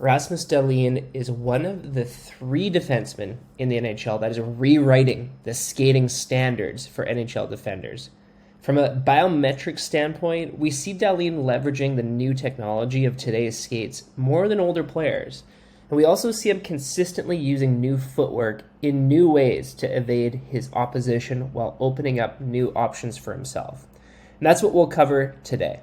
Rasmus Dahlin is one of the 3 defensemen in the NHL that is rewriting the skating standards for NHL defenders. From a biometric standpoint, we see Dahlin leveraging the new technology of today's skates more than older players. And we also see him consistently using new footwork in new ways to evade his opposition while opening up new options for himself. And that's what we'll cover today.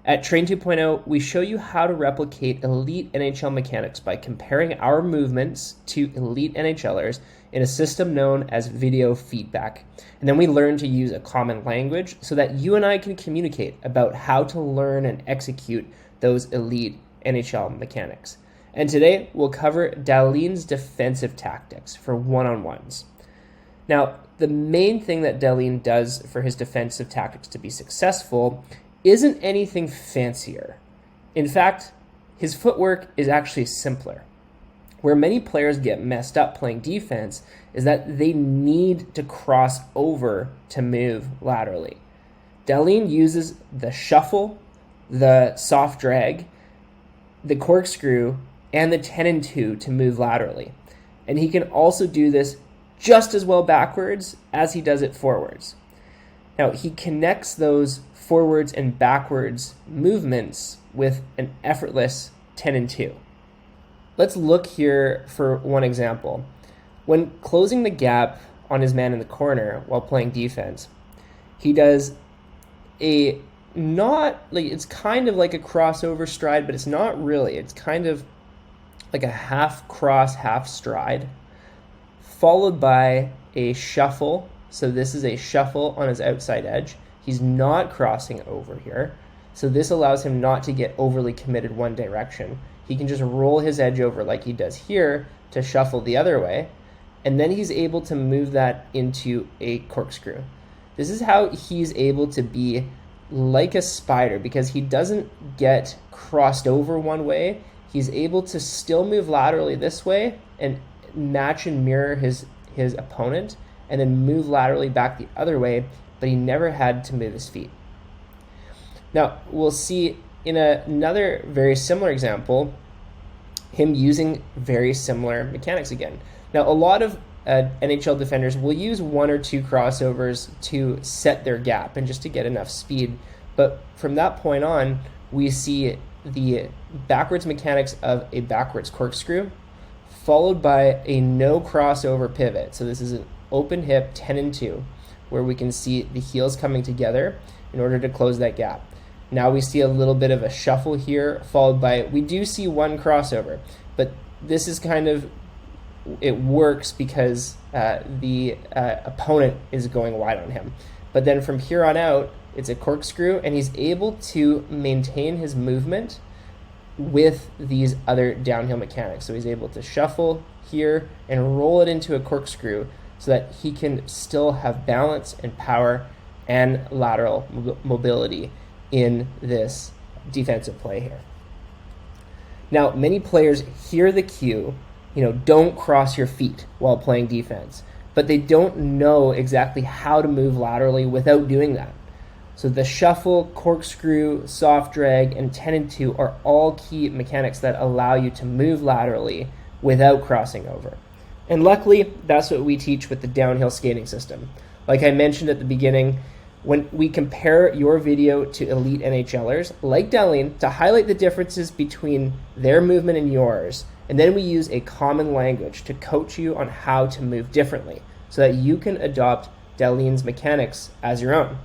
At Train 2.0, we show you how to replicate elite NHL mechanics by comparing our movements to elite NHLers in a system known as video feedback. And then we learn to use a common language so that you and I can communicate about how to learn and execute those elite NHL mechanics. And today, we'll cover Dahlin's defensive tactics for one-on-ones. Now, the main thing that Dahlin does for his defensive tactics to be successful isn't anything fancier. In fact, his footwork is actually simpler. Where many players get messed up playing defense is that they need to cross over to move laterally. Dahlin uses the shuffle, the soft drag, the corkscrew, and the 10-2 to move laterally. And he can also do this just as well backwards as he does it forwards. Now, he connects those forwards and backwards movements with an effortless 10-2. Let's look here for one example. When closing the gap on his man in the corner while playing defense, he does it's kind of like a crossover stride, but it's not really. It's kind of like a half cross, half stride, followed by a shuffle. So this is a shuffle on his outside edge. He's not crossing over here. So this allows him not to get overly committed one direction. He can just roll his edge over like he does here to shuffle the other way. And then he's able to move that into a corkscrew. This is how he's able to be like a spider because he doesn't get crossed over one way. He's able to still move laterally this way and match and mirror his opponent and then move laterally back the other way, but he never had to move his feet. Now, we'll see in another very similar example, him using very similar mechanics again. Now, a lot of NHL defenders will use 1 or 2 crossovers to set their gap and just to get enough speed. But from that point on, we see the backwards mechanics of a backwards corkscrew followed by a no crossover pivot. So this is an open hip 10-2 where we can see the heels coming together in order to close that gap. Now we see a little bit of a shuffle here followed by, we do see 1 crossover, but this is kind of, it works because the opponent is going wide on him. But then from here on out, it's a corkscrew, and he's able to maintain his movement with these other downhill mechanics. So he's able to shuffle here and roll it into a corkscrew so that he can still have balance and power and lateral mobility in this defensive play here. Now, many players hear the cue, don't cross your feet while playing defense, but they don't know exactly how to move laterally without doing that. So the shuffle, corkscrew, soft drag, and 10-2 are all key mechanics that allow you to move laterally without crossing over. And luckily, that's what we teach with the downhill skating system. Like I mentioned at the beginning, when we compare your video to elite NHLers, like Dahlin, to highlight the differences between their movement and yours, and then we use a common language to coach you on how to move differently so that you can adopt Dahlin's mechanics as your own.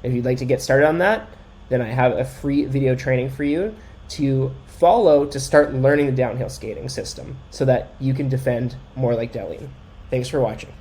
If you'd like to get started on that, then I have a free video training for you to follow to start learning the downhill skating system so that you can defend more like Dahlin. Thanks for watching.